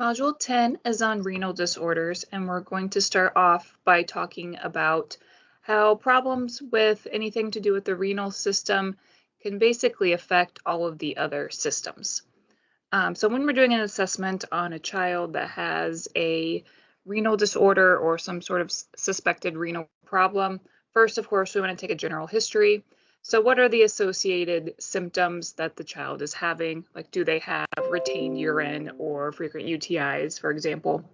Module 10 is on renal disorders, and we're going to start off by talking about how problems with anything to do with the renal system can basically affect all of the other systems. So when we're doing an assessment on a child that has a renal disorder or some sort of suspected renal problem, first, of course, we want to take a general history. So what are the associated symptoms that the child is having? Like, do they have retained urine or frequent UTIs, for example?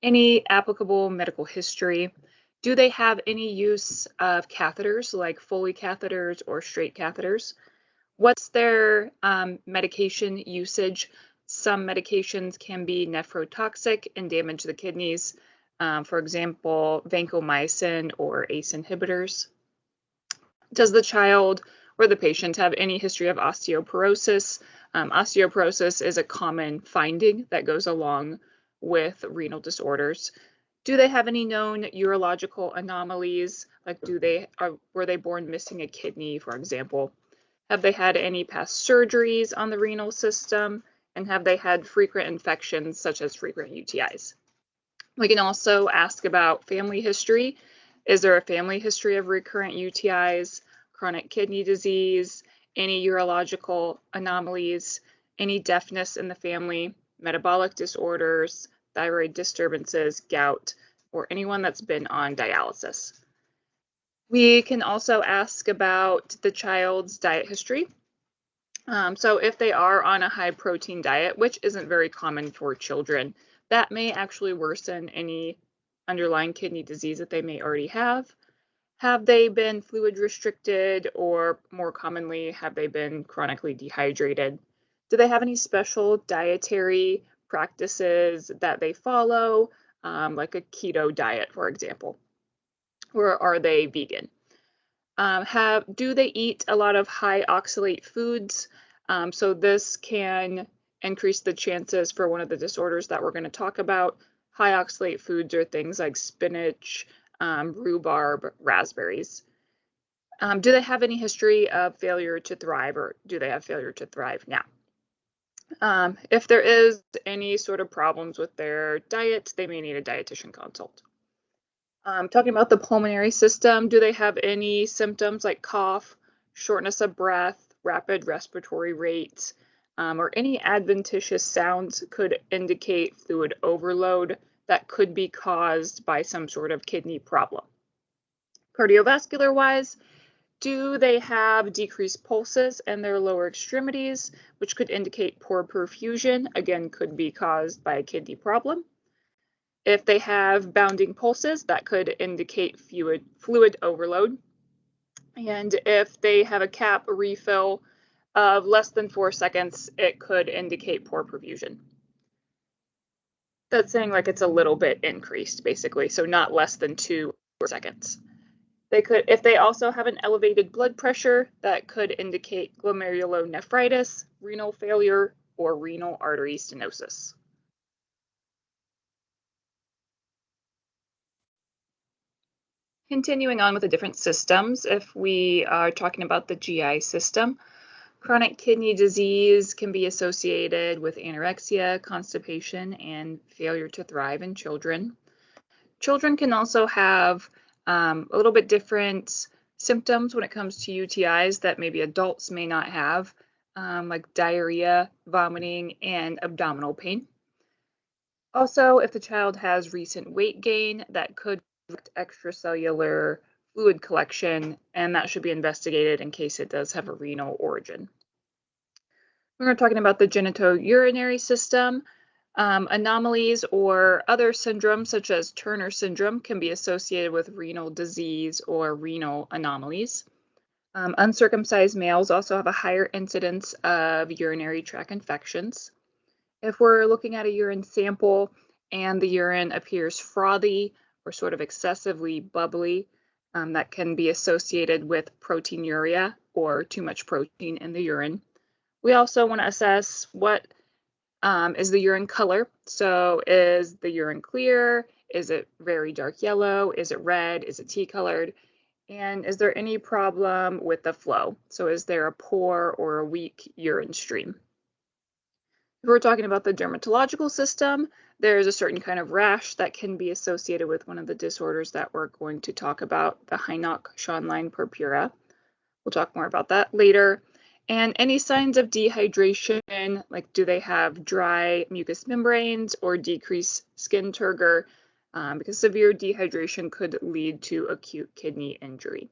Any applicable medical history? Do they have any use of catheters, like Foley catheters or straight catheters? What's their medication usage? Some medications can be nephrotoxic and damage the kidneys. For example, vancomycin or ACE inhibitors. Does the child or the patient have any history of osteoporosis? Osteoporosis is a common finding that goes along with renal disorders. Do they have any known urological anomalies? Like, were they born missing a kidney, for example? Have they had any past surgeries on the renal system? And have they had frequent infections, such as frequent UTIs? We can also ask about family history. Is there a family history of recurrent UTIs, chronic kidney disease, any urological anomalies, any deafness in the family, metabolic disorders, thyroid disturbances, gout, or anyone that's been on dialysis? We can also ask about the child's diet history. So if they are on a high protein diet, which isn't very common for children, that may actually worsen any underlying kidney disease that they may already have. Have they been fluid restricted, or more commonly, have they been chronically dehydrated? Do they have any special dietary practices that they follow, like a keto diet, for example? Or are they vegan? Do they eat a lot of high oxalate foods? So this can increase the chances for one of the disorders that we're going to talk about. High oxalate foods are things like spinach, rhubarb, raspberries. Do they have any history of failure to thrive, or do they have failure to thrive now? If there is any sort of problems with their diet, they may need a dietitian consult. Talking about the pulmonary system, do they have any symptoms like cough, shortness of breath, rapid respiratory rates, or any adventitious sounds could indicate fluid overload that could be caused by some sort of kidney problem? Cardiovascular wise, do they have decreased pulses in their lower extremities, which could indicate poor perfusion? Again, could be caused by a kidney problem. If they have bounding pulses, that could indicate fluid overload. And if they have a cap refill of less than 4 seconds, it could indicate poor perfusion. That's saying like it's a little bit increased, basically, so not less than 2 seconds. If they also have an elevated blood pressure, that could indicate glomerulonephritis, renal failure, or renal artery stenosis. Continuing on with the different systems, if we are talking about the GI system, chronic kidney disease can be associated with anorexia, constipation, and failure to thrive in children. Children can also have a little bit different symptoms when it comes to UTIs that maybe adults may not have, like diarrhea, vomiting, and abdominal pain. Also, if the child has recent weight gain, that could affect extracellular fluid collection, and that should be investigated in case it does have a renal origin. We're talking about the genitourinary system. Anomalies or other syndromes, such as Turner syndrome, can be associated with renal disease or renal anomalies. Uncircumcised males also have a higher incidence of urinary tract infections. If we're looking at a urine sample and the urine appears frothy or sort of excessively bubbly, that can be associated with proteinuria or too much protein in the urine. We also want to assess what is the urine color. So is the urine clear? Is it very dark yellow? Is it red? Is it tea colored? And is there any problem with the flow? So is there a poor or a weak urine stream? If we're talking about the dermatological system, there's a certain kind of rash that can be associated with one of the disorders that we're going to talk about, the Hinoch-Schönlein purpura. We'll talk more about that later. And any signs of dehydration, like do they have dry mucous membranes or decreased skin turgor, because severe dehydration could lead to acute kidney injury.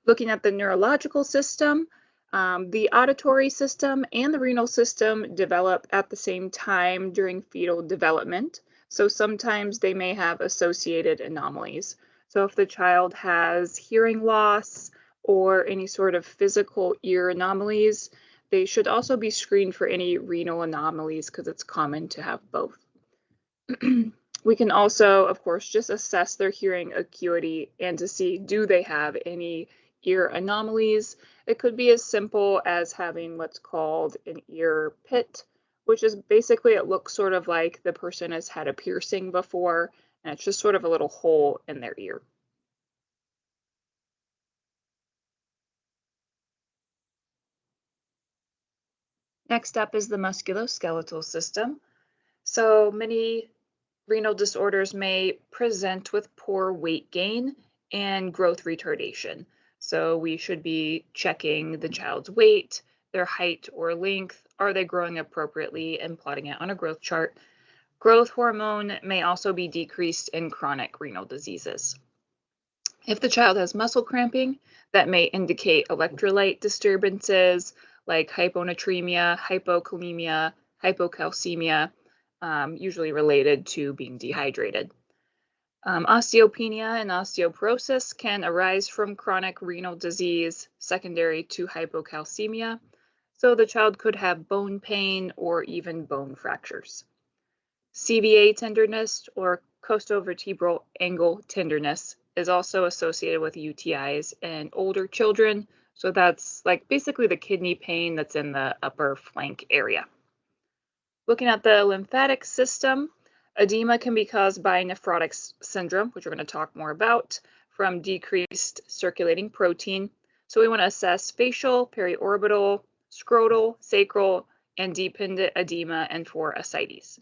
Looking at the neurological system, the auditory system and the renal system develop at the same time during fetal development. So sometimes they may have associated anomalies. So if the child has hearing loss or any sort of physical ear anomalies, they should also be screened for any renal anomalies because it's common to have both. We can also, of course, just assess their hearing acuity and to see, do they have any ear anomalies? It could be as simple as having what's called an ear pit, which is basically, it looks sort of like the person has had a piercing before, and it's just sort of a little hole in their ear. Next up is the musculoskeletal system. So many renal disorders may present with poor weight gain and growth retardation. So we should be checking the child's weight, their height or length. Are they growing appropriately, and plotting it on a growth chart? Growth hormone may also be decreased in chronic renal diseases. If the child has muscle cramping, that may indicate electrolyte disturbances like hyponatremia, hypokalemia, hypocalcemia, usually related to being dehydrated. Osteopenia and osteoporosis can arise from chronic renal disease secondary to hypocalcemia, so the child could have bone pain or even bone fractures. CVA tenderness or costovertebral angle tenderness is also associated with UTIs in older children, so that's like basically the kidney pain that's in the upper flank area. Looking at the lymphatic system, edema can be caused by nephrotic syndrome, which we're going to talk more about, from decreased circulating protein. So we want to assess facial, periorbital, scrotal, sacral, and dependent edema, and for ascites.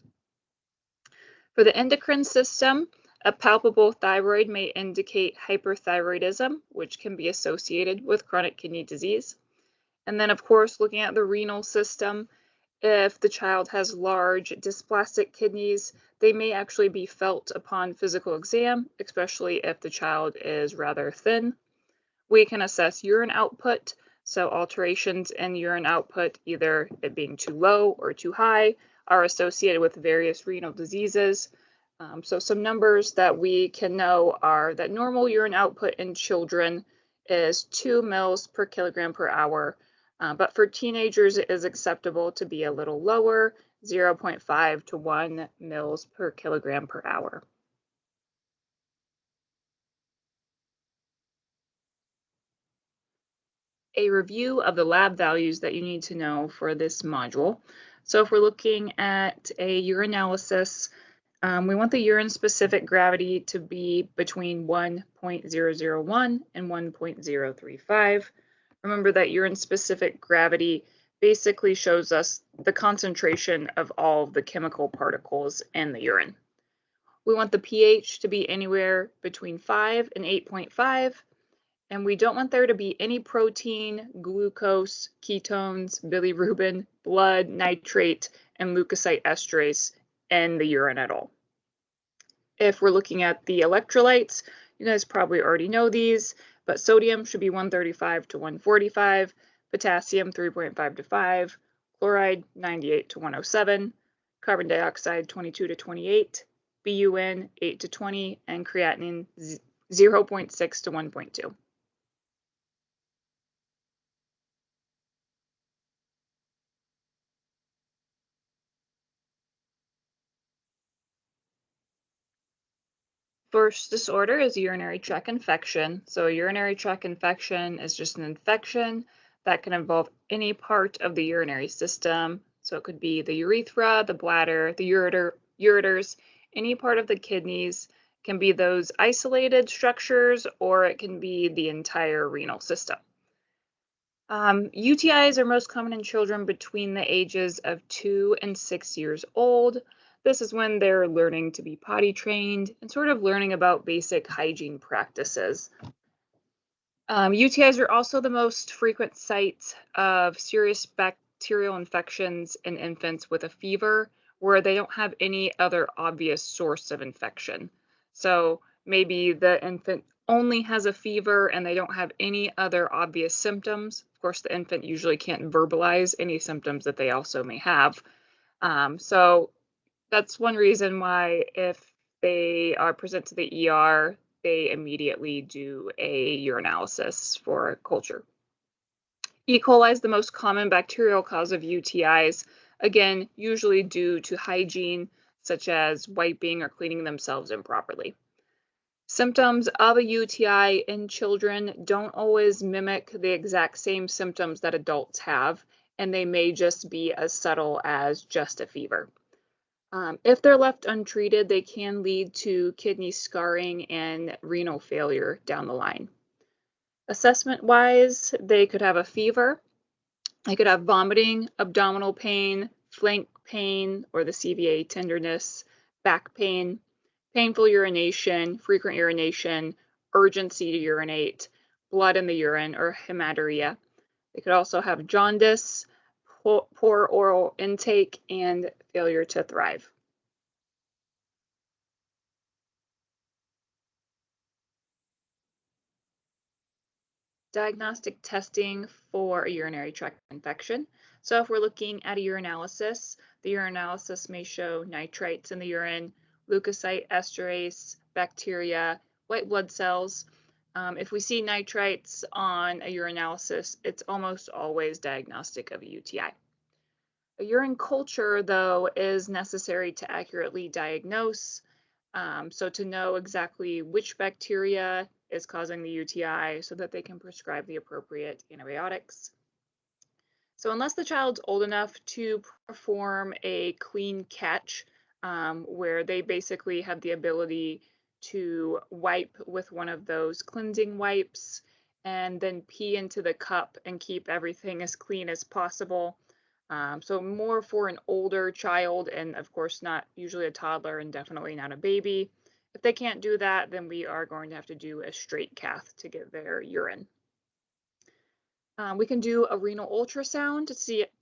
For the endocrine system, a palpable thyroid may indicate hyperthyroidism, which can be associated with chronic kidney disease. And then, of course, looking at the renal system, if the child has large dysplastic kidneys, they may actually be felt upon physical exam, especially if the child is rather thin. We can assess urine output, so alterations in urine output, either it being too low or too high, are associated with various renal diseases. So some numbers that we can know are that normal urine output in children is 2 mils per kilogram per hour, but for teenagers it is acceptable to be a little lower, 0.5 to 1 mils per kilogram per hour. A review of the lab values that you need to know for this module. So if we're looking at a urinalysis, we want the urine specific gravity to be between 1.001 and 1.035. Remember that urine specific gravity basically shows us the concentration of all of the chemical particles in the urine. We want the pH to be anywhere between 5 and 8.5. And we don't want there to be any protein, glucose, ketones, bilirubin, blood, nitrate, and leukocyte esterase in the urine at all. If we're looking at the electrolytes, you guys probably already know these, but sodium should be 135 to 145, potassium 3.5 to 5, chloride 98 to 107, carbon dioxide 22 to 28, BUN 8 to 20, and creatinine 0.6 to 1.2. First disorder is urinary tract infection. So a urinary tract infection is just an infection that can involve any part of the urinary system. So it could be the urethra, the bladder, the ureters, any part of the kidneys. Can be those isolated structures, or it can be the entire renal system. UTIs are most common in children between the ages of 2 and 6 years old. This is when they're learning to be potty trained and sort of learning about basic hygiene practices. UTIs are also the most frequent site of serious bacterial infections in infants with a fever where they don't have any other obvious source of infection. So maybe the infant only has a fever and they don't have any other obvious symptoms. Of course, the infant usually can't verbalize any symptoms that they also may have. So that's one reason why if they are present to the ER, they immediately do a urinalysis for culture. E. coli is the most common bacterial cause of UTIs, again, usually due to hygiene, such as wiping or cleaning themselves improperly. Symptoms of a UTI in children don't always mimic the exact same symptoms that adults have, and they may just be as subtle as just a fever. If they're left untreated, they can lead to kidney scarring and renal failure down the line. Assessment-wise, they could have a fever, they could have vomiting, abdominal pain, flank pain, or the CVA tenderness, back pain, painful urination, frequent urination, urgency to urinate, blood in the urine, or hematuria. They could also have jaundice, poor oral intake, and failure to thrive. Diagnostic testing for a urinary tract infection. So if we're looking at a urinalysis, the urinalysis may show nitrites in the urine, leukocyte esterase, bacteria, white blood cells. If we see nitrites on a urinalysis, it's almost always diagnostic of a UTI. A urine culture, though, is necessary to accurately diagnose. So to know exactly which bacteria is causing the UTI so that they can prescribe the appropriate antibiotics. So unless the child's old enough to perform a clean catch, where they basically have the ability to wipe with one of those cleansing wipes and then pee into the cup and keep everything as clean as possible. So more for an older child and of course not usually a toddler and definitely not a baby. If they can't do that, then we are going to have to do a straight cath to get their urine. We can do a renal ultrasound to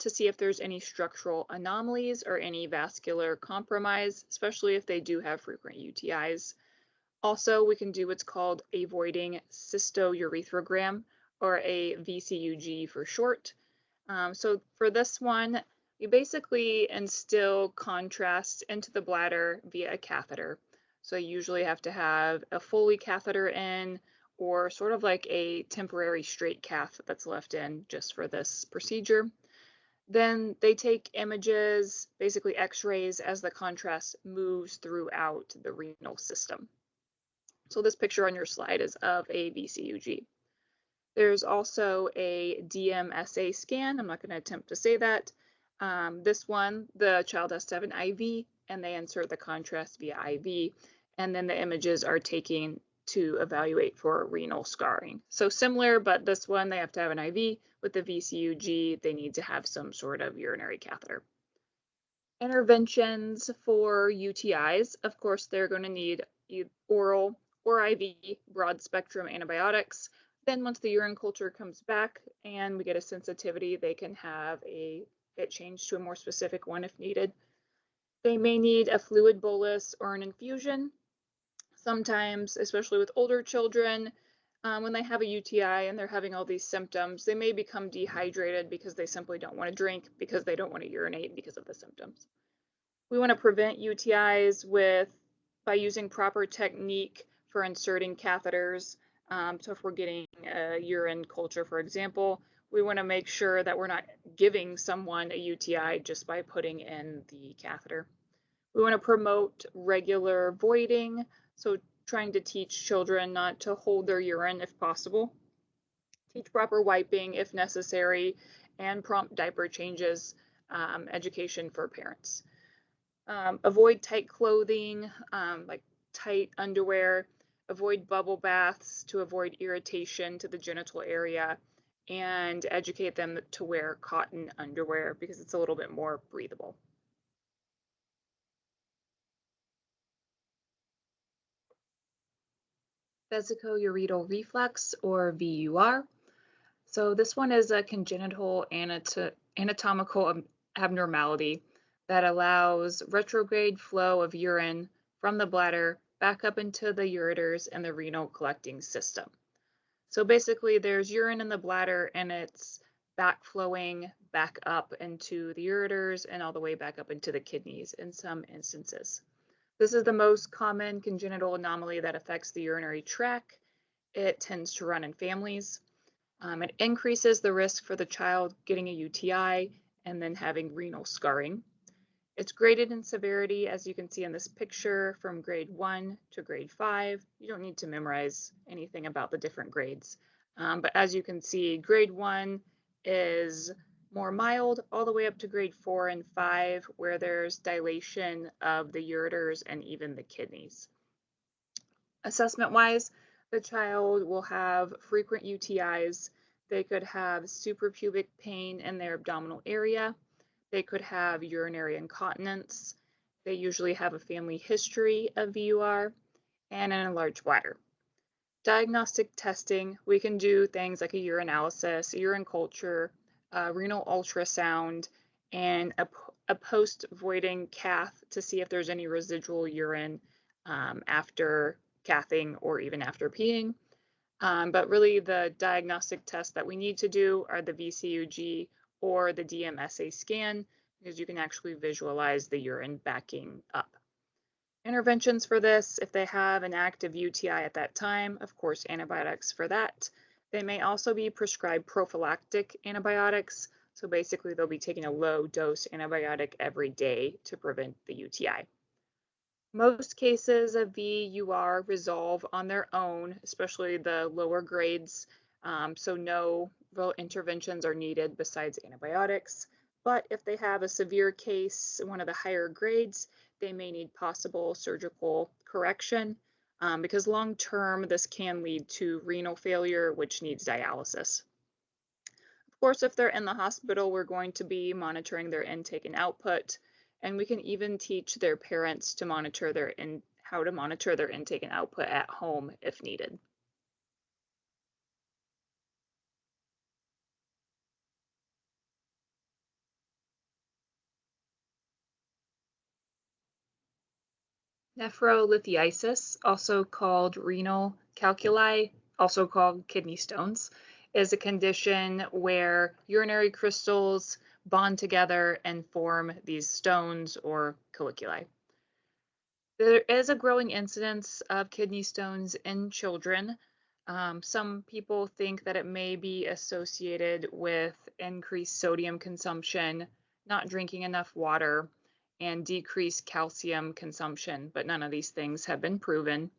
see if there's any structural anomalies or any vascular compromise, especially if they do have frequent UTIs. Also, we can do what's called a voiding cystourethrogram, or a VCUG for short. So for this one, we basically instill contrast into the bladder via a catheter. So you usually have to have a Foley catheter in, or sort of like a temporary straight cath that's left in just for this procedure. Then they take images, basically x-rays, as the contrast moves throughout the renal system. So this picture on your slide is of a VCUG. There's also a DMSA scan. I'm not going to attempt to say that. This one, the child has to have an IV, and they insert the contrast via IV, and then the images are taken to evaluate for renal scarring. So similar, but this one, they have to have an IV. With the VCUG, they need to have some sort of urinary catheter. Interventions for UTIs, of course, they're going to need oral or IV broad spectrum antibiotics. Then once the urine culture comes back and we get a sensitivity, they can have it changed to a more specific one if needed. They may need a fluid bolus or an infusion. Sometimes, especially with older children, when they have a UTI and they're having all these symptoms, they may become dehydrated because they simply don't want to drink, because they don't want to urinate because of the symptoms. We want to prevent UTIs by using proper technique for inserting catheters. So if we're getting a urine culture, for example, we want to make sure that we're not giving someone a UTI just by putting in the catheter. We want to promote regular voiding, so trying to teach children not to hold their urine if possible, teach proper wiping if necessary, and prompt diaper changes, education for parents. Avoid tight clothing, like tight underwear, avoid bubble baths to avoid irritation to the genital area, and educate them to wear cotton underwear because it's a little bit more breathable. Vesicoureteral reflux, or VUR. So this one is a congenital anatomical abnormality that allows retrograde flow of urine from the bladder back up into the ureters and the renal collecting system. So basically, there's urine in the bladder and it's backflowing back up into the ureters and all the way back up into the kidneys in some instances. This is the most common congenital anomaly that affects the urinary tract. It tends to run in families. It increases the risk for the child getting a UTI and then having renal scarring. It's graded in severity, as you can see in this picture, from grade 1 to grade 5. You don't need to memorize anything about the different grades. But as you can see, grade 1 is more mild, all the way up to grade 4 and 5, where there's dilation of the ureters and even the kidneys. Assessment-wise, the child will have frequent UTIs. They could have suprapubic pain in their abdominal area. They could have urinary incontinence. They usually have a family history of VUR and an enlarged bladder. Diagnostic testing, we can do things like a urinalysis, a urine culture, a renal ultrasound, and a post-voiding cath to see if there's any residual urine after cathing or even after peeing. But really the diagnostic tests that we need to do are the VCUG or the DMSA scan, because you can actually visualize the urine backing up. Interventions for this, if they have an active UTI at that time, of course, antibiotics for that. They may also be prescribed prophylactic antibiotics. So basically, they'll be taking a low dose antibiotic every day to prevent the UTI. Most cases of VUR resolve on their own, especially the lower grades. So no real interventions are needed besides antibiotics. But if they have a severe case, one of the higher grades, they may need possible surgical correction because long term, this can lead to renal failure, which needs dialysis. Of course, if they're in the hospital, we're going to be monitoring their intake and output, and we can even teach their parents to monitor how to monitor their intake and output at home if needed. Nephrolithiasis, also called renal calculi, also called kidney stones, is a condition where urinary crystals bond together and form these stones or caliculi. There is a growing incidence of kidney stones in children. Some people think that it may be associated with increased sodium consumption, not drinking enough water, and decreased calcium consumption, but none of these things have been proven.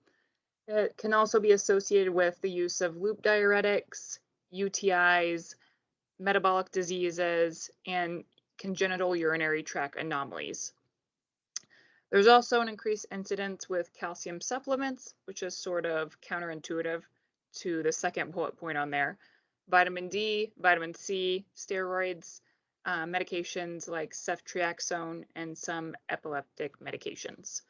It can also be associated with the use of loop diuretics, UTIs, metabolic diseases, and congenital urinary tract anomalies. There's also an increased incidence with calcium supplements, which is sort of counterintuitive to the second bullet point on there. Vitamin D, vitamin C, steroids, medications like ceftriaxone, and some epileptic medications.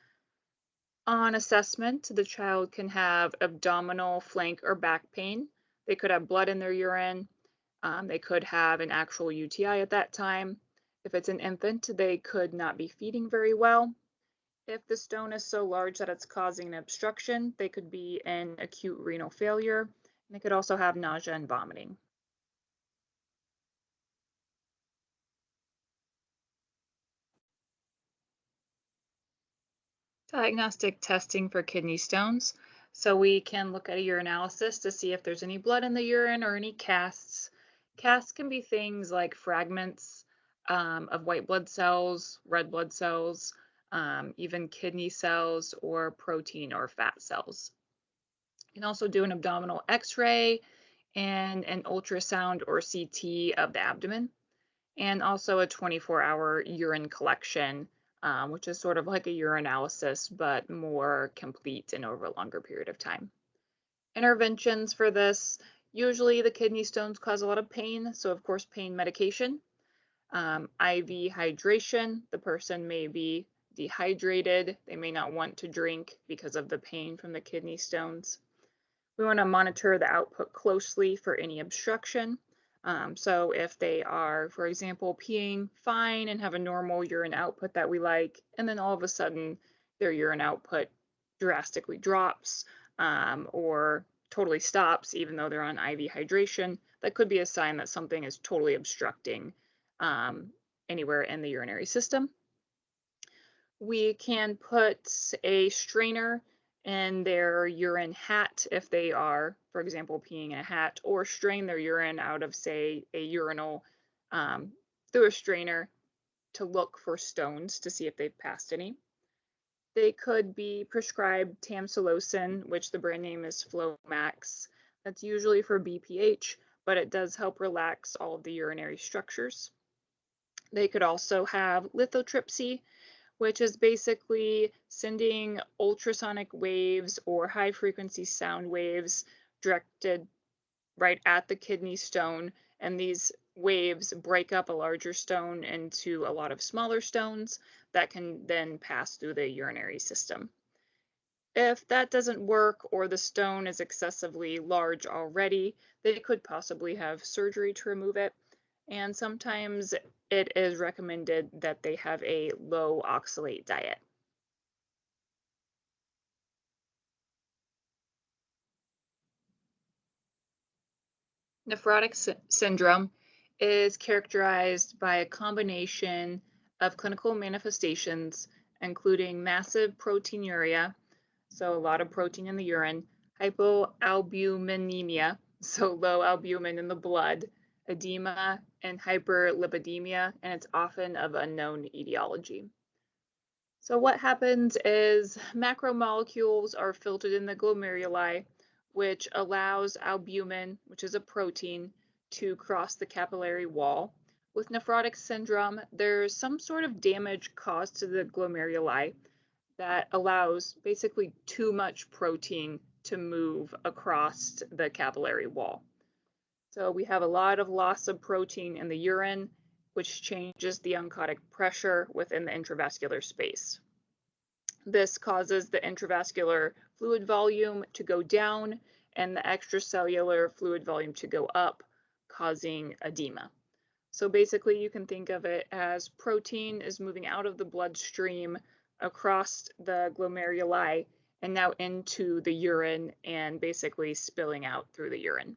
On assessment, the child can have abdominal, flank, or back pain. They could have blood in their urine. They could have an actual UTI at that time. If it's an infant, they could not be feeding very well. If the stone is so large that it's causing an obstruction, they could be in acute renal failure. And they could also have nausea and vomiting. Diagnostic testing for kidney stones. So we can look at a urinalysis to see if there's any blood in the urine or any casts. Casts can be things like fragments of white blood cells, red blood cells, even kidney cells, or protein or fat cells. You can also do an abdominal x-ray and an ultrasound or CT of the abdomen, and also a 24-hour urine collection, which is sort of like a urinalysis, but more complete and over a longer period of time. Interventions for this, Usually the kidney stones cause a lot of pain, so of course pain medication. IV hydration, the person may be dehydrated. They may not want to drink because of the pain from the kidney stones. We want to monitor the output closely for any obstruction. So if they are, for example, peeing fine and have a normal urine output that we like, and then all of a sudden their urine output drastically drops or totally stops, even though they're on IV hydration, that could be a sign that something is totally obstructing anywhere in the urinary system. We can put a strainer in their urine hat if they are, for example, peeing in a hat, or strain their urine out of, say, a urinal through a strainer to look for stones to see if they've passed any. They could be prescribed tamsulosin, which the brand name is Flomax. That's usually for BPH, but it does help relax all of the urinary structures. They could also have lithotripsy, which is basically sending ultrasonic waves or high frequency sound waves directed right at the kidney stone. And these waves break up a larger stone into a lot of smaller stones that can then pass through the urinary system. If that doesn't work or the stone is excessively large already, they could possibly have surgery to remove it. And sometimes it is recommended that they have a low oxalate diet. Nephrotic syndrome is characterized by a combination of clinical manifestations, including massive proteinuria, so a lot of protein in the urine, hypoalbuminemia, so low albumin in the blood, edema, and hyperlipidemia, and it's often of unknown etiology. So what happens is macromolecules are filtered in the glomeruli, which allows albumin, which is a protein, to cross the capillary wall. With nephrotic syndrome, there's some sort of damage caused to the glomeruli that allows basically too much protein to move across the capillary wall. So we have a lot of loss of protein in the urine, which changes the oncotic pressure within the intravascular space. This causes the intravascular fluid volume to go down and the extracellular fluid volume to go up, causing edema. So basically you can think of it as protein is moving out of the bloodstream across the glomeruli and now into the urine and basically spilling out through the urine.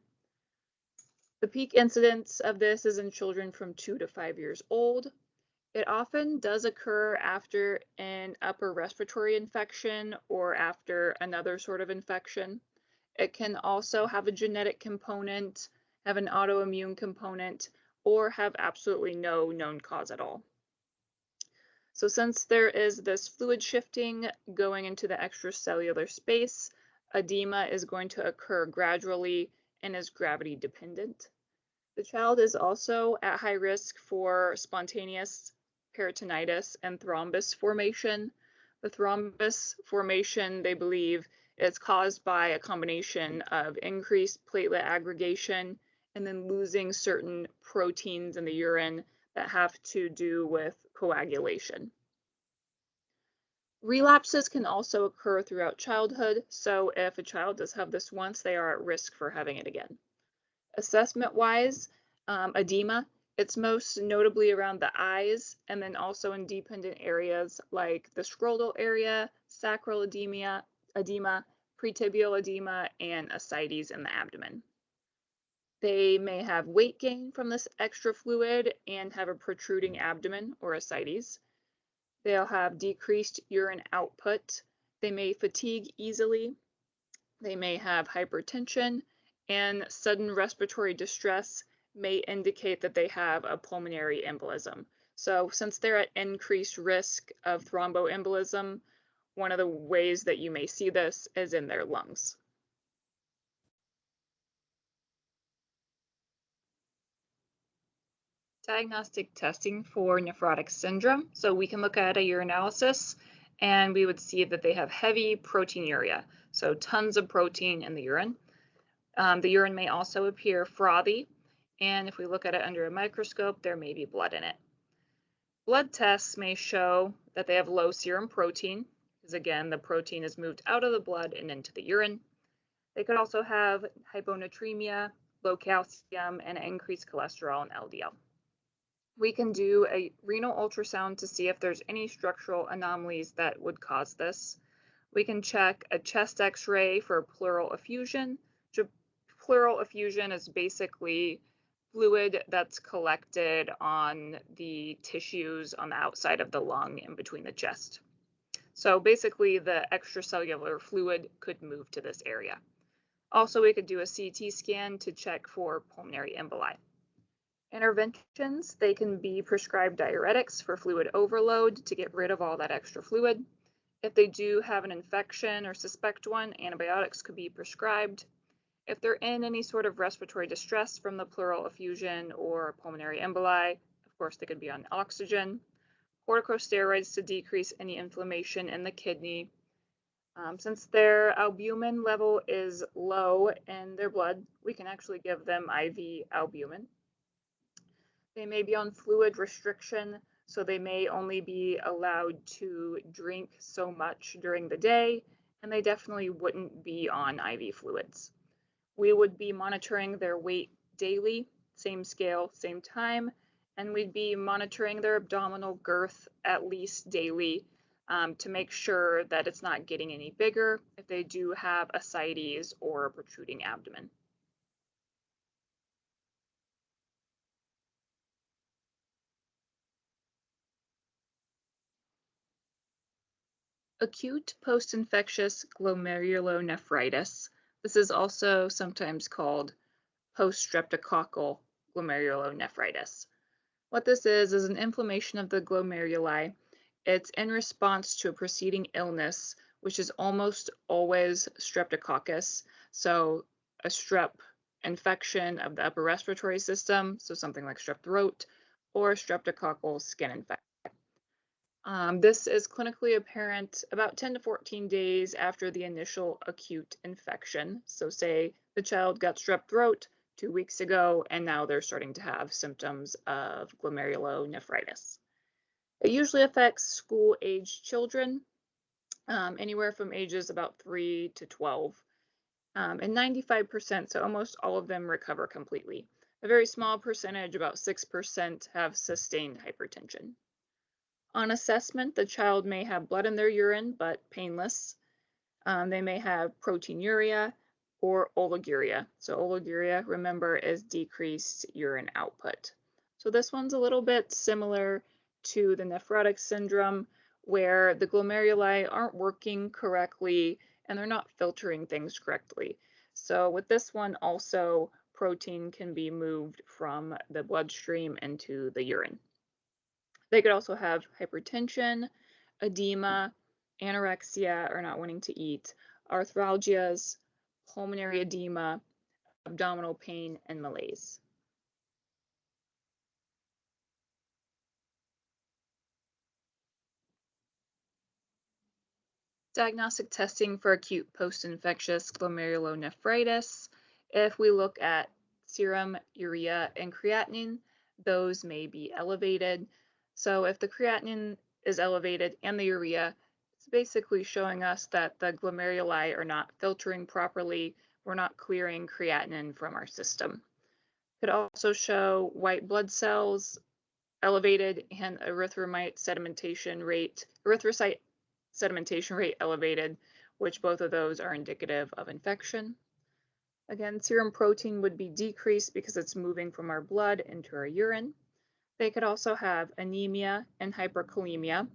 The peak incidence of this is in children from 2 to 5 years old. It often does occur after an upper respiratory infection or after another sort of infection. It can also have a genetic component, have an autoimmune component, or have absolutely no known cause at all. So since there is this fluid shifting going into the extracellular space, edema is going to occur gradually and is gravity dependent. The child is also at high risk for spontaneous peritonitis and thrombus formation. The thrombus formation, they believe, is caused by a combination of increased platelet aggregation and then losing certain proteins in the urine that have to do with coagulation. Relapses can also occur throughout childhood, so if a child does have this once, they are at risk for having it again. Assessment-wise, edema, it's most notably around the eyes and then also in dependent areas like the scrotal area, sacral edema, pretibial edema, and ascites in the abdomen. They may have weight gain from this extra fluid and have a protruding abdomen or ascites. They'll have decreased urine output. They may fatigue easily. They may have hypertension, and sudden respiratory distress may indicate that they have a pulmonary embolism. So since they're at increased risk of thromboembolism, one of the ways that you may see this is in their lungs. Diagnostic testing for nephrotic syndrome. So we can look at a urinalysis and we would see that they have heavy proteinuria, so tons of protein in the urine. The urine may also appear frothy, and if we look at it under a microscope, there may be blood in it. Blood tests may show that they have low serum protein, because again, the protein is moved out of the blood and into the urine. They could also have hyponatremia, low calcium, and increased cholesterol and LDL. We can do a renal ultrasound to see if there's any structural anomalies that would cause this. We can check a chest x-ray for pleural effusion. Pleural effusion is basically fluid that's collected on the tissues on the outside of the lung in between the chest. So basically the extracellular fluid could move to this area. Also, we could do a CT scan to check for pulmonary emboli. Interventions, they can be prescribed diuretics for fluid overload to get rid of all that extra fluid. If they do have an infection or suspect one, antibiotics could be prescribed. If they're in any sort of respiratory distress from the pleural effusion or pulmonary emboli, of course, they could be on oxygen. Corticosteroids to decrease any inflammation in the kidney. Since their albumin level is low in their blood, we can actually give them IV albumin. They may be on fluid restriction, so they may only be allowed to drink so much during the day, and they definitely wouldn't be on IV fluids. We would be monitoring their weight daily, same scale, same time, and we'd be monitoring their abdominal girth at least daily to make sure that it's not getting any bigger if they do have ascites or a protruding abdomen. Acute post-infectious glomerulonephritis. This is also sometimes called post-streptococcal glomerulonephritis. What this is an inflammation of the glomeruli. It's in response to a preceding illness, which is almost always streptococcus. So a strep infection of the upper respiratory system, so something like strep throat, or streptococcal skin infection. This is clinically apparent about 10 to 14 days after the initial acute infection. So say the child got strep throat 2 weeks ago, and now they're starting to have symptoms of glomerulonephritis. It usually affects school-aged children, anywhere from ages about 3 to 12. And 95%, so almost all of them recover completely. A very small percentage, about 6%, have sustained hypertension. On assessment, the child may have blood in their urine, but painless. They may have proteinuria or oliguria. So oliguria, remember, is decreased urine output. So this one's a little bit similar to the nephrotic syndrome, where the glomeruli aren't working correctly and they're not filtering things correctly. So with this one also, protein can be moved from the bloodstream into the urine. They could also have hypertension, edema, anorexia or not wanting to eat, arthralgias, pulmonary edema, abdominal pain, and malaise. Diagnostic testing for acute post-infectious glomerulonephritis. If we look at serum, urea, and creatinine, those may be elevated. So if the creatinine is elevated and the urea, it's basically showing us that the glomeruli are not filtering properly. We're not clearing creatinine from our system. Could also show white blood cells elevated and erythrocyte sedimentation rate elevated, which both of those are indicative of infection. Again, serum protein would be decreased because it's moving from our blood into our urine. They could also have anemia and hyperkalemia.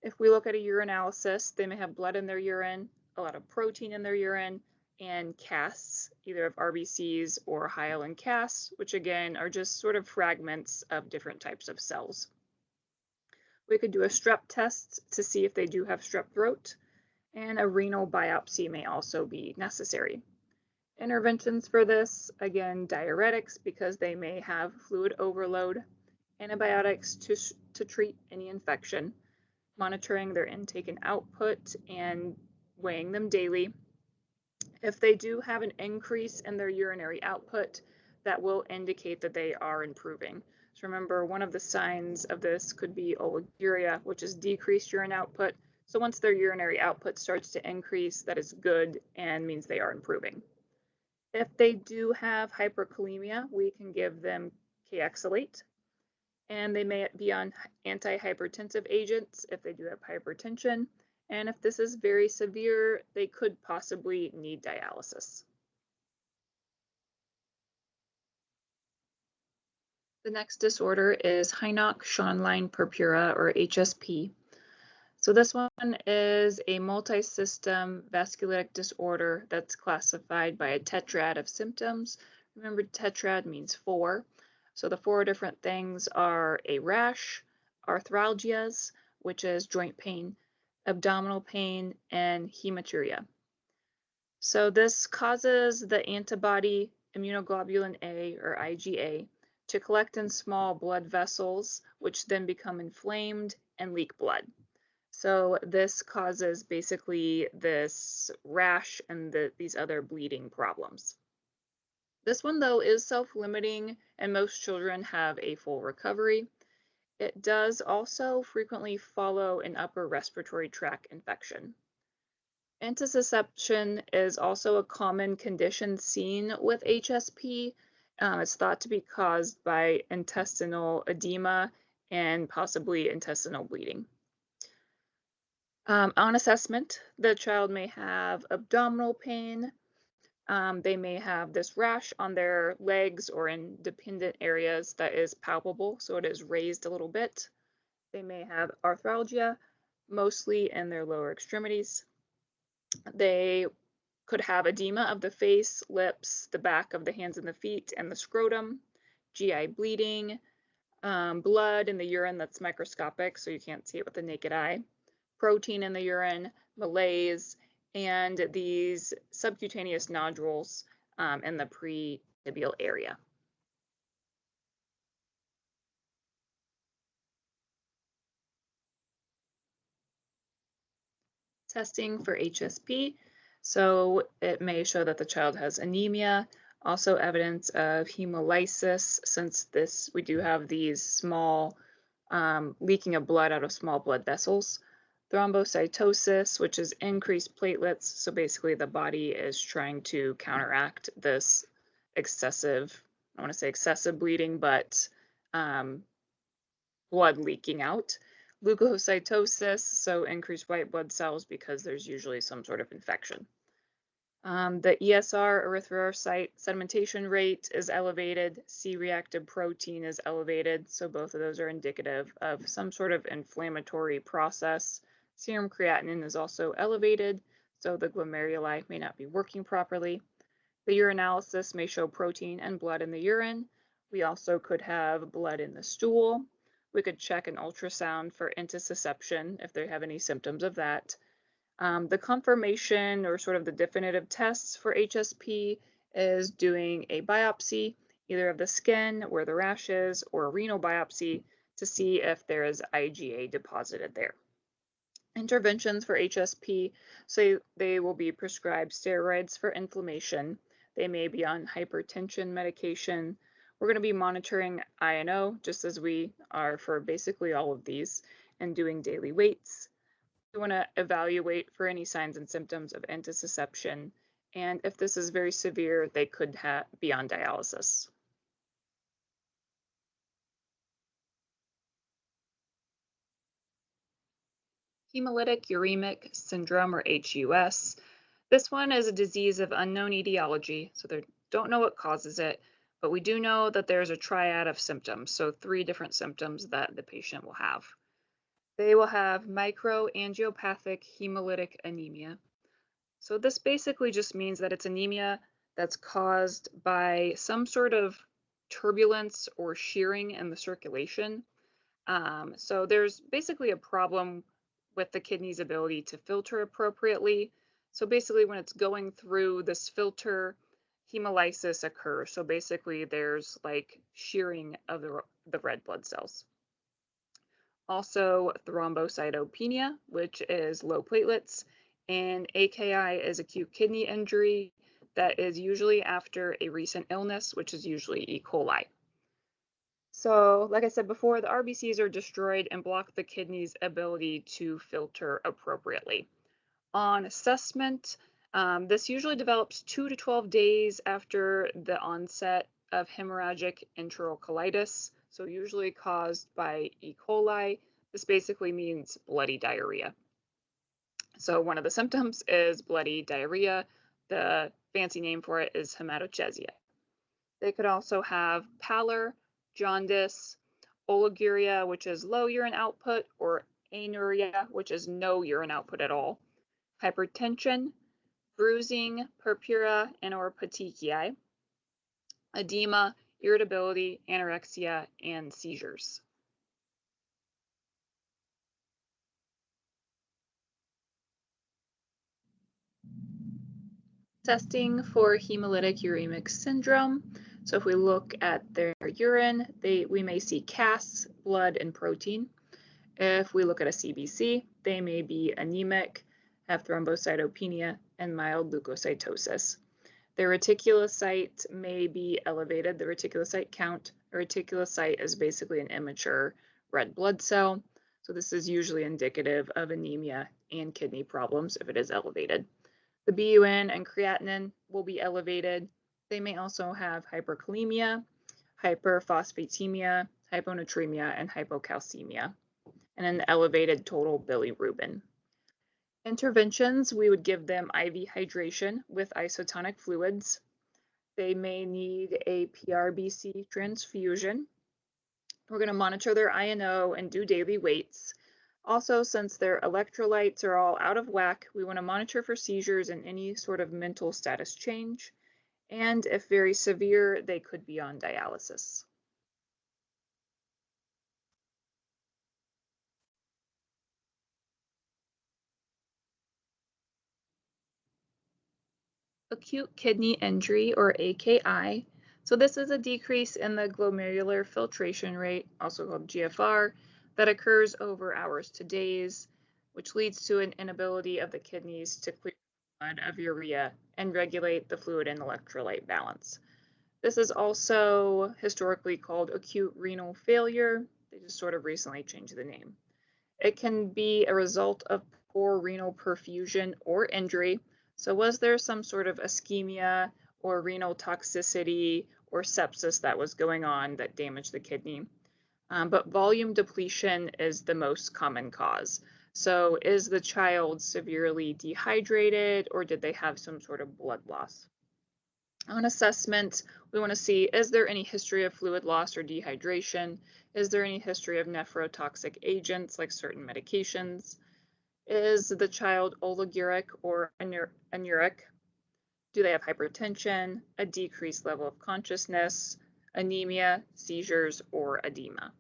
If we look at a urinalysis, they may have blood in their urine, a lot of protein in their urine, and casts, either of RBCs or hyaline casts, which again are just sort of fragments of different types of cells. We could do a strep test to see if they do have strep throat, and a renal biopsy may also be necessary. Interventions for this, again, diuretics because they may have fluid overload, antibiotics to treat any infection, monitoring their intake and output and weighing them daily, If they do have an increase in their urinary output, that will indicate that they are improving. So remember, one of the signs of this could be oliguria, which is decreased urine output. So once their urinary output starts to increase, that is good and means they are improving. If they do have hyperkalemia, we can give them Kxalate, and they may be on antihypertensive agents if they do have hypertension. And if this is very severe, they could possibly need dialysis. The next disorder is Hinoch-Schönlein purpura, or HSP. So this one is a multi-system vasculitic disorder that's classified by a tetrad of symptoms. Remember, tetrad means four. So the four different things are a rash, arthralgias, which is joint pain, abdominal pain, and hematuria. So this causes the antibody immunoglobulin A, or IgA, to collect in small blood vessels, which then become inflamed and leak blood. So this causes basically this rash and these other bleeding problems. This one, though, is self-limiting, and most children have a full recovery. It does also frequently follow an upper respiratory tract infection. Intussusception is also a common condition seen with HSP. It's thought to be caused by intestinal edema and possibly intestinal bleeding. On assessment, the child may have abdominal pain. They may have this rash on their legs or in dependent areas that is palpable, so it is raised a little bit. They may have arthralgia, mostly in their lower extremities. They could have edema of the face, lips, the back of the hands and the feet, and the scrotum, GI bleeding, blood in the urine that's microscopic, so you can't see it with the naked eye, protein in the urine, malaise, and these subcutaneous nodules in the pretibial area. Testing for HSP. So it may show that the child has anemia, also evidence of hemolysis, since we do have these small leaking of blood out of small blood vessels. Thrombocytosis, which is increased platelets. So basically the body is trying to counteract this excessive, I want to say excessive bleeding, but blood leaking out. Leukocytosis, so increased white blood cells because there's usually some sort of infection. The ESR, erythrocyte sedimentation rate, is elevated. C-reactive protein is elevated, so both of those are indicative of some sort of inflammatory process. Serum creatinine is also elevated, so the glomeruli may not be working properly. The urinalysis may show protein and blood in the urine. We also could have blood in the stool. We could check an ultrasound for intussusception if they have any symptoms of that. The confirmation or sort of the definitive tests for HSP is doing a biopsy, either of the skin where the rash is or a renal biopsy to see if there is IgA deposited there. Interventions for HSP, so they will be prescribed steroids for inflammation. They may be on hypertension medication. We're going to be monitoring INO just as we are for basically all of these and doing daily weights. We want to evaluate for any signs and symptoms of intussusception, and if this is very severe, they could be on dialysis. Hemolytic uremic syndrome, or HUS. This one is a disease of unknown etiology, so they don't know what causes it, but we do know that there's a triad of symptoms, so 3 different symptoms that the patient will have. They will have microangiopathic hemolytic anemia. So this basically just means that it's anemia that's caused by some sort of turbulence or shearing in the circulation. So there's basically a problem with the kidney's ability to filter appropriately. So basically when it's going through this filter, hemolysis occurs. So basically there's like shearing of the red blood cells. Also thrombocytopenia, which is low platelets, And AKI is acute kidney injury that is usually after a recent illness, which is usually E. coli. So, like I said before, the RBCs are destroyed and block the kidney's ability to filter appropriately. On assessment, this usually develops 2 to 12 days after the onset of hemorrhagic enterocolitis, so usually caused by E. coli. This basically means bloody diarrhea. So one of the symptoms is bloody diarrhea. The fancy name for it is hematochezia. They could also have pallor, jaundice, oliguria, which is low urine output, or anuria, which is no urine output at all, hypertension, bruising, purpura, and or petechiae, edema, irritability, anorexia, and seizures. Testing for hemolytic uremic syndrome. So if we look at their urine, we may see casts, blood, and protein. If we look at a CBC, they may be anemic, have thrombocytopenia, and mild leukocytosis. Their reticulocyte may be elevated, the reticulocyte count. A reticulocyte is basically an immature red blood cell. So this is usually indicative of anemia and kidney problems if it is elevated. The BUN and creatinine will be elevated. They may also have hyperkalemia, hyperphosphatemia, hyponatremia, and hypocalcemia, and an elevated total bilirubin. Interventions, we would give them IV hydration with isotonic fluids. They may need a PRBC transfusion. We're going to monitor their INO and do daily weights. Also, since their electrolytes are all out of whack, we want to monitor for seizures and any sort of mental status change. And if very severe, they could be on dialysis. Acute kidney injury, or AKI. So this is a decrease in the glomerular filtration rate, also called GFR, that occurs over hours to days, which leads to an inability of the kidneys to clear blood of urea and regulate the fluid and electrolyte balance. This is also historically called acute renal failure. They just sort of recently changed the name. It can be a result of poor renal perfusion or injury. So was there some sort of ischemia or renal toxicity or sepsis that was going on that damaged the kidney? But volume depletion is the most common cause. So is the child severely dehydrated or did they have some sort of blood loss? On assessment, we want to see, is there any history of fluid loss or dehydration? Is there any history of nephrotoxic agents like certain medications? Is the child oliguric or anuric? Do they have hypertension, a decreased level of consciousness, anemia, seizures, or edema?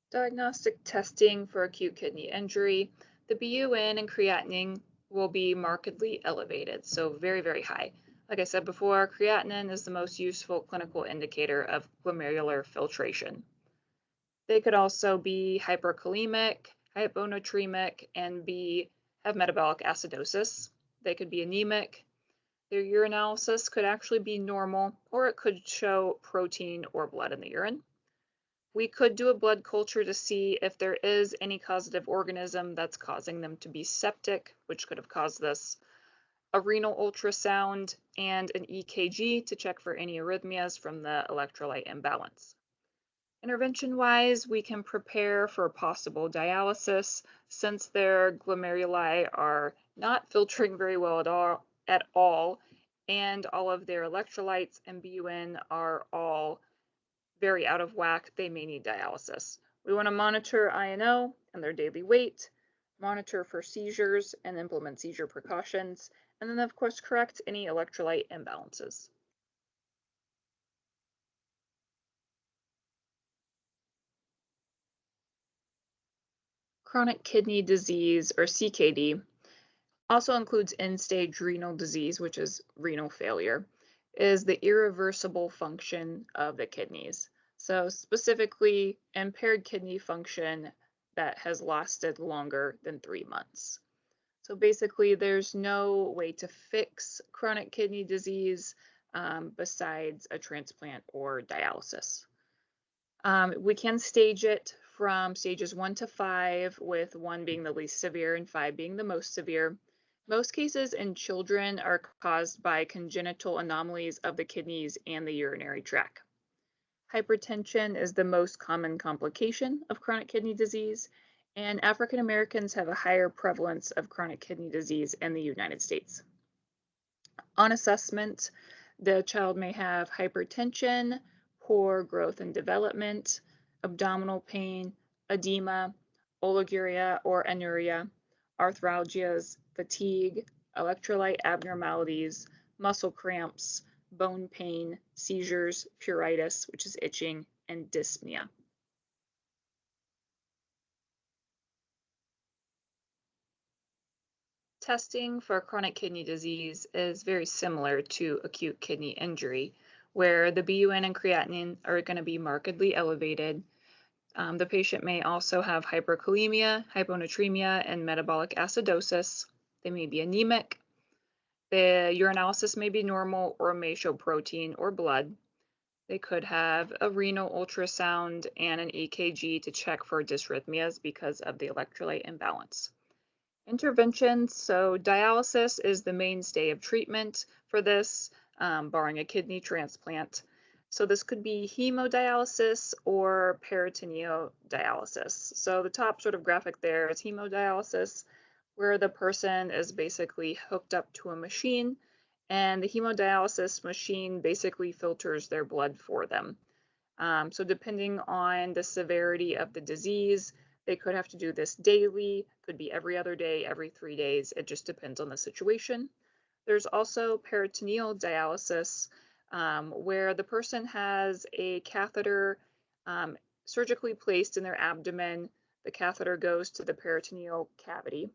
Diagnostic testing for acute kidney injury. The BUN and creatinine will be markedly elevated, so very, very high. Like I said before, creatinine is the most useful clinical indicator of glomerular filtration. They could also be hyperkalemic, hyponatremic, and have metabolic acidosis. They could be anemic. Their urinalysis could actually be normal, or it could show protein or blood in the urine. We could do a blood culture to see if there is any causative organism that's causing them to be septic, which could have caused this, a renal ultrasound, and an EKG to check for any arrhythmias from the electrolyte imbalance. Intervention-wise, we can prepare for possible dialysis since their glomeruli are not filtering very well at all, and all of their electrolytes and BUN are all very out of whack. They may need dialysis. We want to monitor INO and their daily weight, monitor for seizures and implement seizure precautions, and then of course correct any electrolyte imbalances. Chronic kidney disease, or CKD, also includes end-stage renal disease, which is renal failure, is the irreversible function of the kidneys. So, specifically, impaired kidney function that has lasted longer than 3 months. So, basically, there's no way to fix chronic kidney disease besides a transplant or dialysis. We can stage it from stages 1 to 5, with 1 being the least severe and 5 being the most severe. Most cases in children are caused by congenital anomalies of the kidneys and the urinary tract. Hypertension is the most common complication of chronic kidney disease, and African Americans have a higher prevalence of chronic kidney disease in the United States. On assessment, the child may have hypertension, poor growth and development, abdominal pain, edema, oliguria or anuria, arthralgias, fatigue, electrolyte abnormalities, muscle cramps, bone pain, seizures, pruritus, which is itching, and dyspnea. Testing for chronic kidney disease is very similar to acute kidney injury, where the BUN and creatinine are going to be markedly elevated. The patient may also have hyperkalemia, hyponatremia, and metabolic acidosis. They may be anemic. The urinalysis may be normal or may show protein or blood. They could have a renal ultrasound and an EKG to check for dysrhythmias because of the electrolyte imbalance. Interventions, so dialysis is the mainstay of treatment for this, barring a kidney transplant. So this could be hemodialysis or peritoneal dialysis. So the top sort of graphic there is hemodialysis, where the person is basically hooked up to a machine, and the hemodialysis machine basically filters their blood for them. So depending on the severity of the disease, they could have to do this daily, could be every other day, every 3 days. It just depends on the situation. There's also peritoneal dialysis, where the person has a catheter surgically placed in their abdomen. The catheter goes to the peritoneal cavity.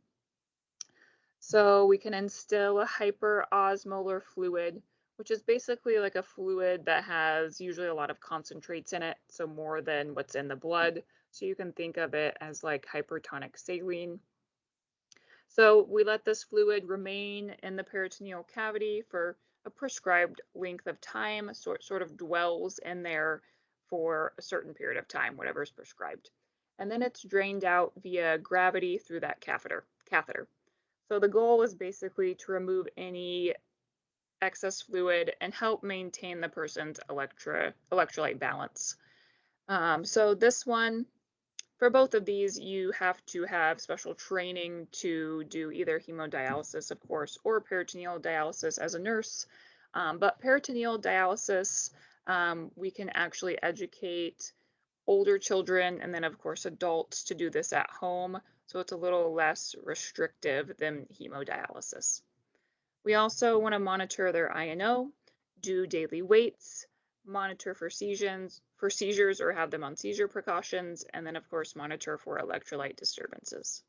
So we can instill a hyperosmolar fluid, which is basically like a fluid that has usually a lot of concentrates in it, so more than what's in the blood. So you can think of it as like hypertonic saline. So we let this fluid remain in the peritoneal cavity for a prescribed length of time, so it sort of dwells in there for a certain period of time, whatever is prescribed. And then it's drained out via gravity through that catheter. So the goal is basically to remove any excess fluid and help maintain the person's electrolyte balance. So this one, for both of these, you have to have special training to do either hemodialysis, of course, or peritoneal dialysis as a nurse. But peritoneal dialysis, we can actually educate older children and then, of course, adults to do this at home. So it's a little less restrictive than hemodialysis. We also want to monitor their INO, do daily weights, monitor for seizures or have them on seizure precautions, and then, of course, monitor for electrolyte disturbances.